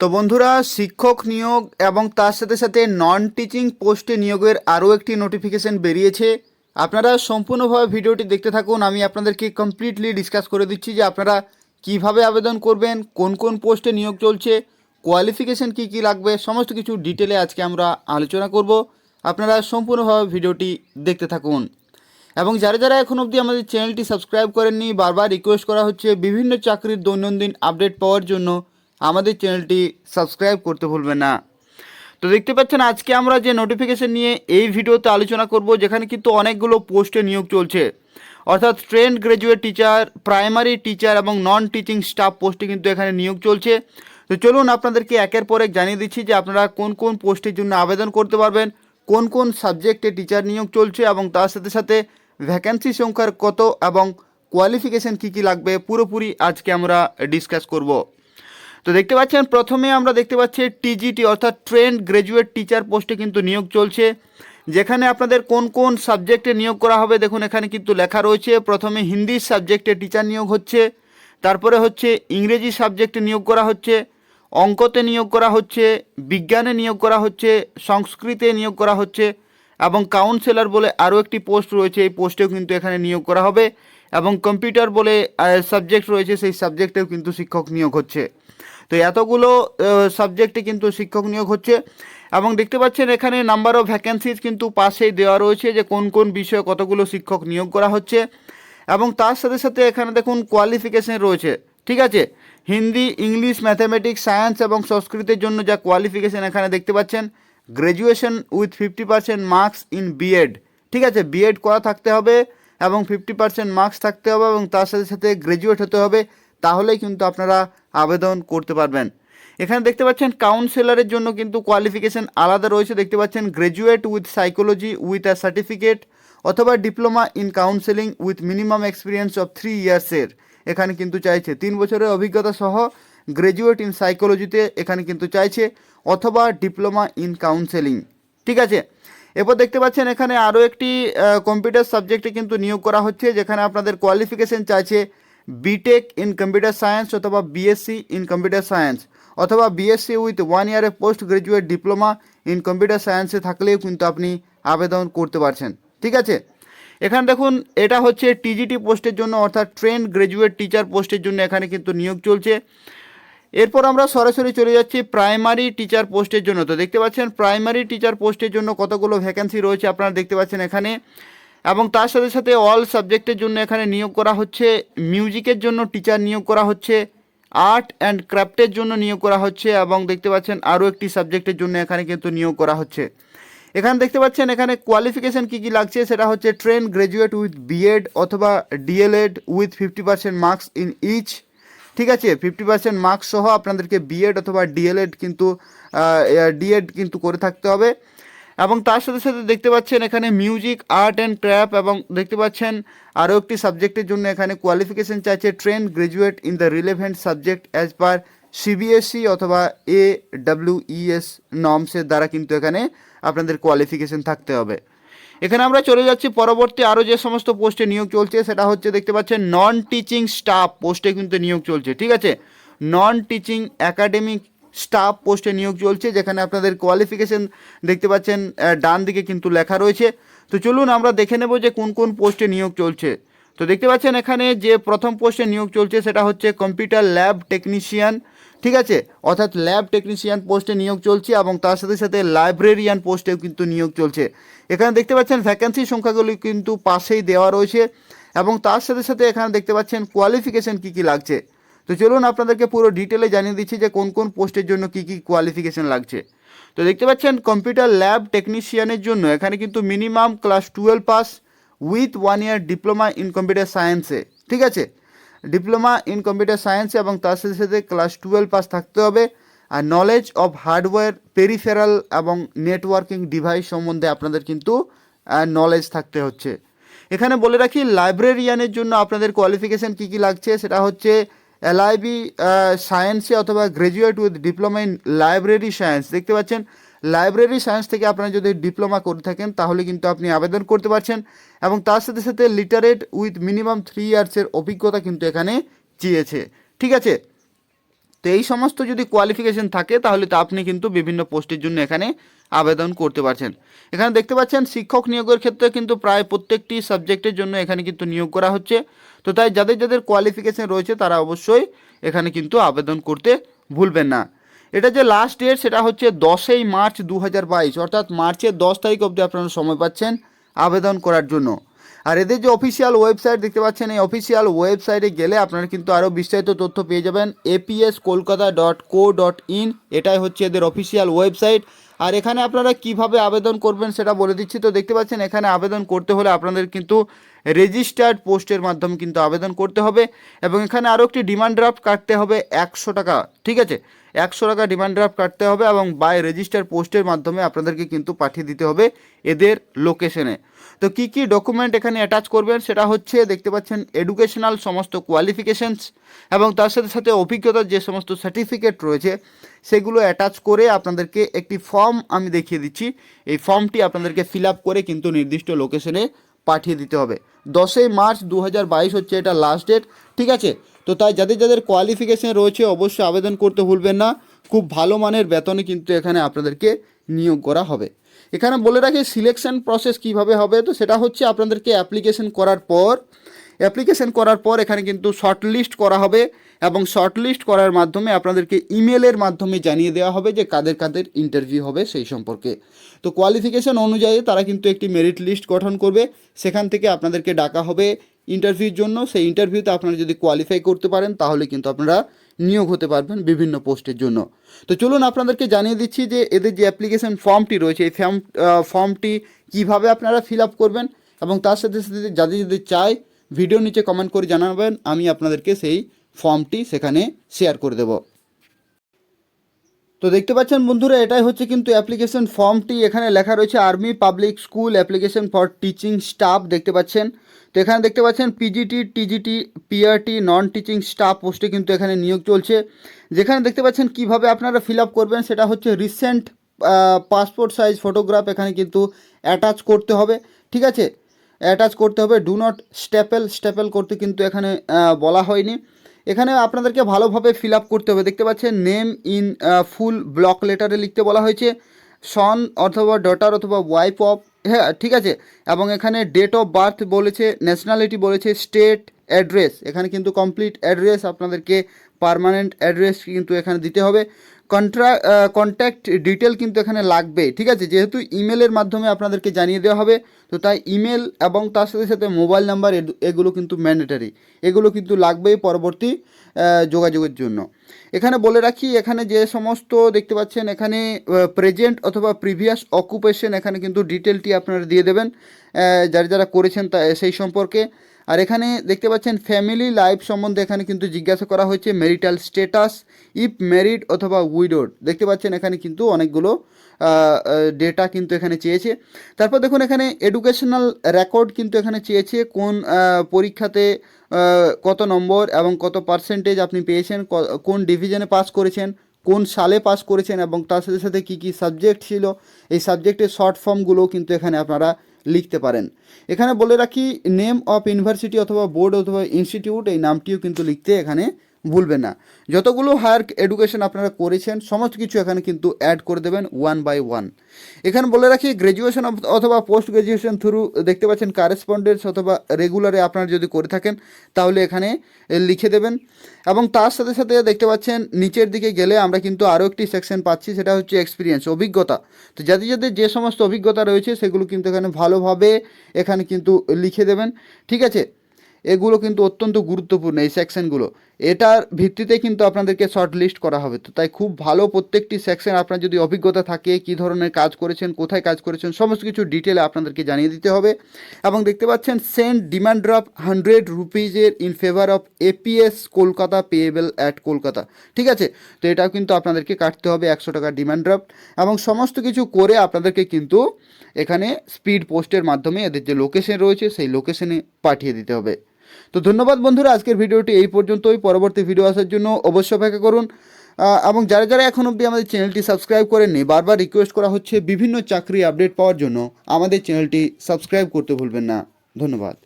তো বন্ধুরা, শিক্ষক নিয়োগ এবং তার সাথে সাথে নন টিচিং পোস্টে নিয়োগের আরও একটি নোটিফিকেশন বেরিয়েছে। আপনারা সম্পূর্ণভাবে ভিডিওটি দেখতে থাকুন। আমি আপনাদেরকে কমপ্লিটলি ডিসকাস করে দিচ্ছি যে আপনারা কিভাবে আবেদন করবেন, কোন কোন পোস্টে নিয়োগ চলছে, কোয়ালিফিকেশন কী কী লাগবে, সমস্ত কিছু ডিটেলে আজকে আমরা আলোচনা করব। আপনারা সম্পূর্ণভাবে ভিডিওটি দেখতে থাকুন। এবং যারা যারা এখন অবধি আমাদের চ্যানেলটি সাবস্ক্রাইব করেননি, বারবার রিকোয়েস্ট করা হচ্ছে বিভিন্ন চাকরির দৈনন্দিন আপডেট পাওয়ার জন্য আমাদের চ্যানেলটি সাবস্ক্রাইব করতে ভুলবেন না। তো দেখতে পাচ্ছেন আজকে আমরা যে নোটিফিকেশন নিয়ে এই ভিডিওতে আলোচনা করব, যেখানে কিন্তু অনেকগুলো পোস্টে নিয়োগ চলছে, অর্থাৎ trend graduate teacher, primary teacher এবং নন টিচিং স্টাফ পোস্টে কিন্তু এখানে নিয়োগ চলছে। তো চলুন আপনাদেরকে একের পর এক জানিয়ে দিচ্ছি যে আপনারা কোন কোন পোস্টের জন্য আবেদন করতে পারবেন, কোন কোন সাবজেক্টে টিচার নিয়োগ চলছে এবং তার সাথে সাথে ভ্যাকেন্সি সংখ্যার কত এবং কোয়ালিফিকেশন কী কী লাগবে, পুরোপুরি আজকে আমরা ডিসকাস করব। তো দেখতে পাচ্ছেন প্রথমে আমরা দেখতে পাচ্ছি টিজিটি অর্থাৎ ট্রেন্ড গ্র্যাজুয়েট টিচার পোস্টে কিন্তু নিয়োগ চলছে, যেখানে আপনাদের কোন কোন সাবজেক্টে নিয়োগ করা হবে দেখুন এখানে কিন্তু লেখা রয়েছে। প্রথমে হিন্দি সাবজেক্টে টিচার নিয়োগ হচ্ছে, তারপরে হচ্ছে ইংরেজি সাবজেক্টে নিয়োগ করা হচ্ছে, অঙ্কতে নিয়োগ করা হচ্ছে, বিজ্ঞানে নিয়োগ করা হচ্ছে, সংস্কৃতে নিয়োগ করা হচ্ছে এবং কাউন্সেলর বলে আরও একটি পোস্ট রয়েছে, এই পোস্টেও কিন্তু এখানে নিয়োগ করা হবে এবং কম্পিউটার বলে সাবজেক্ট রয়েছে, সেই সাবজেক্টেও কিন্তু শিক্ষক নিয়োগ হচ্ছে। তো এতগুলো সাবজেক্টে কিন্তু শিক্ষক নিয়োগ হচ্ছে এবং দেখতে পাচ্ছেন এখানে নাম্বার অফ ভ্যাকেন্সিজ কিন্তু পাশেই দেওয়া রয়েছে যে কোন কোন বিষয়ে কতগুলো শিক্ষক নিয়োগ করা হচ্ছে এবং তার সাথে সাথে এখানে দেখুন কোয়ালিফিকেশন রয়েছে। ঠিক আছে, হিন্দি, ইংলিশ, ম্যাথামেটিক্স, সায়েন্স এবং সংস্কৃতের জন্য যা কোয়ালিফিকেশন এখানে দেখতে পাচ্ছেন, graduation with 50% marks in BEd. ঠিক আছে, বিএড করা থাকতে হবে এবং 50% মার্কস থাকতে হবে এবং তার সাথে সাথে গ্র্যাজুয়েট হতে হবে, তাহলেই কিন্তু আপনারা আবেদন করতে পারবেন। এখানে দেখতে পাচ্ছেন কাউন্সেলরের জন্য কিন্তু কোয়ালিফিকেশন আলাদা রয়েছে। দেখতে পাচ্ছেন graduate with psychology with a certificate অথবা diploma in counselling with minimum experience of 3 ইয়ার্সের এখানে কিন্তু চাইছে, 3 বছরের অভিজ্ঞতা সহ গ্র্যাজুয়েট ইন সাইকোলজিতে এখানে কিন্তু চাইছে, অথবা ডিপ্লোমা ইন কাউন্সেলিং। ঠিক আছে, এরপর দেখতে পাচ্ছেন এখানে আরও একটি কম্পিউটার সাবজেক্টে কিন্তু নিয়োগ করা হচ্ছে, যেখানে আপনাদের কোয়ালিফিকেশন চাইছে বিটেক ইন কম্পিউটার সায়েন্স অথবা বিএসসি ইন কম্পিউটার সায়েন্স অথবা বিএসসি উইথ 1 ইয়ারে post graduate diploma in computer সায়েন্সে থাকলেও কিন্তু আপনি আবেদন করতে পারছেন। ঠিক আছে, এখানে দেখুন এটা হচ্ছে টিজিটি পোস্টের জন্য অর্থাৎ ট্রেন্ড গ্র্যাজুয়েট টিচার পোস্টের জন্য এখানে কিন্তু নিয়োগ চলছে। এরপর আমরা সরাসরি চলে যাচ্ছি প্রাইমারি টিচার পোস্টের জন্য। তো দেখতে পাচ্ছেন প্রাইমারি টিচার পোস্টের জন্য কতগুলো ভ্যাকেন্সি রয়েছে আপনারা দেখতে পাচ্ছেন এখানে, এবং তার সাথে সাথে অল সাবজেক্টের জন্য এখানে নিয়োগ করা হচ্ছে, মিউজিকের জন্য টিচার নিয়োগ করা হচ্ছে, আর্ট অ্যান্ড ক্রাফটের জন্য নিয়োগ করা হচ্ছে এবং দেখতে পাচ্ছেন আরও একটি সাবজেক্টের জন্য এখানে কিন্তু নিয়োগ করা হচ্ছে। এখানে দেখতে পাচ্ছেন এখানে কোয়ালিফিকেশান কী কী লাগছে, সেটা হচ্ছে ট্রেন্ড গ্র্যাজুয়েট উইথ বিএড অথবা DElEd with 50% marks in each. ঠিক আছে, 50% মার্কস সহ আপনাদেরকে বিএড অথবা ডিএলএড কিন্তু ডিএড কিন্তু করে থাকতে হবে এবং তার সাথে সাথে দেখতে পাচ্ছেন এখানে মিউজিক, আর্ট অ্যান্ড ক্রাফট এবং দেখতে পাচ্ছেন আরও একটি সাবজেক্টের জন্য এখানে কোয়ালিফিকেশান চাইছে trend graduate in the relevant subject as per CBSE অথবা AWES নর্মসের দ্বারা কিন্তু এখানে আপনাদের কোয়ালিফিকেশান থাকতে হবে। এখানে আমরা চলে যাচ্ছি পরবর্তী আরও যে সমস্ত পোস্টে নিয়োগ চলছে, সেটা হচ্ছে দেখতে পাচ্ছেন নন টিচিং স্টাফ পোস্টে কিন্তু নিয়োগ চলছে। ঠিক আছে, নন টিচিং একাডেমিক স্টাফ পোস্টে নিয়োগ চলছে, যেখানে আপনাদের কোয়ালিফিকেশান দেখতে পাচ্ছেন ডান দিকে কিন্তু লেখা রয়েছে। তো চলুন আমরা দেখে নেব যে কোন কোন পোস্টে নিয়োগ চলছে। তো দেখতে পাচ্ছেন এখানে যে প্রথম পোস্টে নিয়োগ চলছে সেটা হচ্ছে কম্পিউটার ল্যাব টেকনিশিয়ান। ঠিক আছে, অর্থাৎ ল্যাব টেকনিশিয়ান পোস্টে নিয়োগ চলছে এবং তার সাথে সাথে লাইব্রেরিয়ান পোস্টেও কিন্তু নিয়োগ চলছে। এখানে দেখতে পাচ্ছেন ভ্যাকেন্সি সংখ্যাগুলি কিন্তু পাশেই দেওয়া রয়েছে এবং তার সাথে সাথে এখানে দেখতে পাচ্ছেন কোয়ালিফিকেশান কী কী লাগছে। তো চলুন আপনাদেরকে পুরো ডিটেলে জানিয়ে দিচ্ছি যে কোন কোন পোস্টের জন্য কী কী কোয়ালিফিকেশান লাগছে। তো দেখতে পাচ্ছেন কম্পিউটার ল্যাব টেকনিশিয়ানের জন্য এখানে কিন্তু minimum class 12 pass with 1 year diploma in computer সায়েন্সে। ঠিক আছে, ডিপ্লোমা ইন কম্পিউটার সায়েন্সে এবং তার সাথে সাথে ক্লাস 12 পাস থাকতে হবে, আর নলেজ অফ হার্ডওয়্যার, পেরিফেরাল এবং নেটওয়ার্কিং ডিভাইস সম্বন্ধে আপনাদের কিন্তু নলেজ থাকতে হচ্ছে। এখানে বলে রাখি লাইব্রেরিয়ানের জন্য আপনাদের কোয়ালিফিকেশান কী কী লাগছে, সেটা হচ্ছে LIB সায়েন্সে অথবা graduate with diploma in library science. দেখতে পাচ্ছেন লাইব্রেরি সায়েন্স থেকে আপনারা যদি ডিপ্লোমা করে থাকেন তাহলে কিন্তু আপনি আবেদন করতে পারছেন এবং তার সাথে সাথে লিটারেট উইথ মিনিমাম 3 ইয়ার্সের অভিজ্ঞতা কিন্তু এখানে চেয়েছে। ঠিক আছে, তো এই সমস্ত যদি কোয়ালিফিকেশন থাকে তাহলে তো আপনি কিন্তু বিভিন্ন পোস্টের জন্য এখানে আবেদন করতে পারছেন। এখানে দেখতে পাচ্ছেন শিক্ষক নিয়োগের ক্ষেত্রে কিন্তু প্রায় প্রত্যেকটি সাবজেক্টের জন্য এখানে কিন্তু নিয়োগ করা হচ্ছে। তো তাই যাদের যাদের কোয়ালিফিকেশন রয়েছে তারা অবশ্যই এখানে কিন্তু আবেদন করতে ভুলবেন না। এটা যে লাস্ট ডেট সেটা হচ্ছে 10ই মার্চ 2022, অর্থাৎ মার্চের 10 তারিখ অবধি আপনারা সময় পাচ্ছেন আবেদন করার জন্য। আর এদের যে অফিসিয়াল ওয়েবসাইট দেখতে পাচ্ছেন, এই অফিসিয়াল ওয়েবসাইটে গেলে আপনারা কিন্তু আরও বিস্তারিত তথ্য পেয়ে যাবেন। APSkolkata.co.in, এটাই হচ্ছে এদের অফিসিয়াল ওয়েবসাইট। আর এখানে আপনারা কিভাবে আবেদন করবেন সেটা বলে দিচ্ছি। তো দেখতে পাচ্ছেন এখানে আবেদন করতে হলে আপনাদের কিন্তু রেজিস্টার্ড পোস্টের মাধ্যমে কিন্তু আবেদন করতে হবে, এবং এখানে আরও একটি ডিমান্ড ড্রাফট কাটতে হবে 100 টাকা, ঠিক আছে, 100 টাকা ডিমান্ড ড্রাফট কাটতে হবে, এবং বাই রেজিস্টার পোস্টের মাধ্যমে আপনাদেরকে কিন্তু পাঠিয়ে দিতে হবে এদের লোকেশনে। তো কি কি ডকুমেন্ট এখানে অ্যাটাচ করবেন সেটা হচ্ছে দেখতে পাচ্ছেন এডুকেশনাল সমস্ত কোয়ালিফিকেশনস, এবং তার সাথে সাথে অভিজ্ঞতার যে সমস্ত সার্টিফিকেট রয়েছে সেগুলো অ্যাটাচ করে আপনাদেরকে একটি ফর্ম আমি দেখিয়ে দিচ্ছি। এই ফর্মটি আপনাদেরকে ফিল আপ করে কিন্তু নির্দিষ্ট লোকেশনে পাঠিয়ে দিতে হবে। 10ই মার্চ 2022 হচ্ছে এটা লাস্ট ডেট, ঠিক আছে। তো তাই যাদের যাদের কোয়ালিফিকেশন রয়েছে অবশ্যই আবেদন করতে ভুলবেন না। খুব ভালো মানের বেতনে কিন্তু এখানে আপনাদেরকে নিয়োগ করা হবে। এখানে বলে রাখি সিলেকশন প্রসেস কিভাবে হবে। তো সেটা হচ্ছে আপনাদেরকে অ্যাপ্লিকেশন করার পর এখানে কিন্তু শর্টলিস্ট করা হবে, এবং শর্টলিস্ট করার মাধ্যমে আপনাদেরকে ইমেলের মাধ্যমে জানিয়ে দেওয়া হবে যে কাদের কাদের ইন্টারভিউ হবে সেই সম্পর্কে। তো কোয়ালিফিকেশন অনুযায়ী তারা কিন্তু একটি মেরিট লিস্ট গঠন করবে, সেখান থেকে আপনাদেরকে ডাকা হবে ইন্টারভিউর জন্য। সেই ইন্টারভিউতে আপনারা যদি কোয়ালিফাই করতে পারেন তাহলে কিন্তু আপনারা নিয়োগ হতে পারবেন বিভিন্ন পোস্টের জন্য। তো চলুন আপনাদেরকে জানিয়ে দিচ্ছি যে এদের যে অ্যাপ্লিকেশন ফর্মটি রয়েছে এই ফর্মটি কীভাবে আপনারা ফিল আপ করবেন, এবং তার সাথে সাথে যাদের যদি চাই ভিডিও নিচে কমেন্ট করে জানাবেন, আমি আপনাদেরকে সেই ফর্মটি সেখানে শেয়ার করে দেব। তো দেখতে পাচ্ছেন বন্ধুরা, এটাই হচ্ছে কিন্তু অ্যাপ্লিকেশন ফর্মটি। এখানে লেখা রয়েছে army public school application for teaching staff, দেখতে পাচ্ছেন। তো এখানে দেখতে পাচ্ছেন PGT, TGT, PRT, non teaching staff পোস্টে কিন্তু এখানে নিয়োগ চলছে। যেখানে দেখতে পাচ্ছেন কিভাবে আপনারা ফিল আপ করবেন সেটা হচ্ছে রিসেন্ট পাসপোর্ট সাইজ ফটোগ্রাফ এখানে কিন্তু অ্যাটাচ করতে হবে, ঠিক আছে, অ্যাটাচ করতে হবে। ডু নট স্ট্যাপেল করতে কিন্তু এখানে বলা হয়নি। এখানে আপনাদেরকে ভালোভাবে ফিল আপ করতে হবে। দেখতে পাচ্ছেন নেম ইন ফুল ব্লক লেটারে লিখতে বলা হয়েছে, সন অথবা ডটার অথবা ওয়াইফ অফ, হ্যাঁ ঠিক আছে, এবং এখানে ডেট অফ বার্থ বলেছে, ন্যাশনালিটি বলেছে, স্টেট, অ্যাড্রেস, এখানে কিন্তু কমপ্লিট অ্যাড্রেস আপনাদেরকে পার্মানেন্ট অ্যাড্রেস কিন্তু এখানে দিতে হবে। কন্ট্যাক্ট ডিটেল কিন্তু এখানে লাগবে, ঠিক আছে, যেহেতু ইমেলের মাধ্যমে আপনাদেরকে জানিয়ে দেওয়া হবে। তো তাই ইমেল এবং তার সাথে সাথে মোবাইল নাম্বার এগুলো কিন্তু ম্যান্ডেটারি, এগুলো কিন্তু লাগবেই পরবর্তী যোগাযোগের জন্য। এখানে বলে রাখি এখানে যে সমস্ত দেখতে পাচ্ছেন এখানে প্রেজেন্ট অথবা প্রিভিয়াস অকুপেশন এখানে কিন্তু ডিটেলটি আপনারা দিয়ে দেবেন যারা যারা করেছেন তা সেই সম্পর্কে। আর এখানে দেখতে পাচ্ছেন ফ্যামিলি লাইফ সম্বন্ধে এখানে কিন্তু জিজ্ঞাসা করা হয়েছে, ম্যারিটাল স্ট্যাটাস, ইফ ম্যারিড অথবা উইডোড, দেখতে পাচ্ছেন এখানে কিন্তু অনেকগুলো ডেটা কিন্তু এখানে চেয়েছে। তারপর দেখুন এখানে এডুকেশনাল রেকর্ড কিন্তু এখানে চেয়েছে, কোন পরীক্ষাতে কত নম্বর এবং কত পার্সেন্টেজ আপনি পেয়েছেন, কোন ডিভিশনে পাস করেছেন, কোন সালে পাস করেছেন, এবং তার সাথে সাথে কী কী সাবজেক্ট ছিল, এই সাবজেক্টের শর্ট ফর্মগুলোও কিন্তু এখানে আপনারা লিখতে পারেন। এখানে বলে রাখি নেম অফ ইউনিভার্সিটি অথবা বোর্ড অথবা ইনস্টিটিউট, এই নামটিও কিন্তু লিখতে এখানে ভুলবেন না। যতগুলো হায়ার এডুকেশন আপনারা করেছেন সমস্ত কিছু এখানে কিন্তু অ্যাড করে দেবেন 1 বাই 1। এখানে বলে রাখি গ্র্যাজুয়েশন অথবা পোস্ট গ্র্যাজুয়েশন থ্রু দেখতে পাচ্ছেন কারেসপন্ডেন্স অথবা রেগুলারে আপনারা যদি করে থাকেন তাহলে এখানে লিখে দেবেন। এবং তার সাথে সাথে দেখতে পাচ্ছেন নিচের দিকে গেলে আমরা কিন্তু আরও একটি সেকশন পাচ্ছি, সেটা হচ্ছে এক্সপিরিয়েন্স, অভিজ্ঞতা। তো যাদের যাদের যে সমস্ত অভিজ্ঞতা রয়েছে সেগুলো কিন্তু এখানে ভালোভাবে এখানে কিন্তু লিখে দেবেন, ঠিক আছে। এগুলো কিন্তু অত্যন্ত গুরুত্বপূর্ণ এই সেকশনগুলো, এটার ভিত্তিতে কিন্তু আপনাদেরকে শর্ট লিস্ট করা হবে। তো তাই খুব ভালো প্রত্যেকটি সেকশন আপনার যদি অভিজ্ঞতা থাকে, কী ধরনের কাজ করেছেন, কোথায় কাজ করেছেন, সমস্ত কিছু ডিটেলে আপনাদেরকে জানিয়ে দিতে হবে। এবং দেখতে পাচ্ছেন সেন্ড ডিমান্ড ড্রাফট 100 রুপিজের in favour of APS Kolkata payable at Kolkata, ঠিক আছে। তো এটাও কিন্তু আপনাদেরকে কাটতে হবে 100 টাকার ডিমান্ড ড্রাফট, এবং সমস্ত কিছু করে আপনাদেরকে কিন্তু এখানে স্পিড পোস্টের মাধ্যমে এদের যে লোকেশন রয়েছে সেই লোকেশনে পাঠিয়ে দিতে হবে। তো ধন্যবাদ বন্ধুরা, আজকের ভিডিওটি এই পর্যন্তই। পরবর্তী ভিডিও আসার জন্য অবশ্যই অপেক্ষা করুন, এবং যারা যারা এখন অবধি আমাদের চ্যানেলটি সাবস্ক্রাইব করেননি বারবার রিকোয়েস্ট করা হচ্ছে বিভিন্ন চাকরি আপডেট পাওয়ার জন্য আমাদের চ্যানেলটি সাবস্ক্রাইব করতে ভুলবেন না। ধন্যবাদ।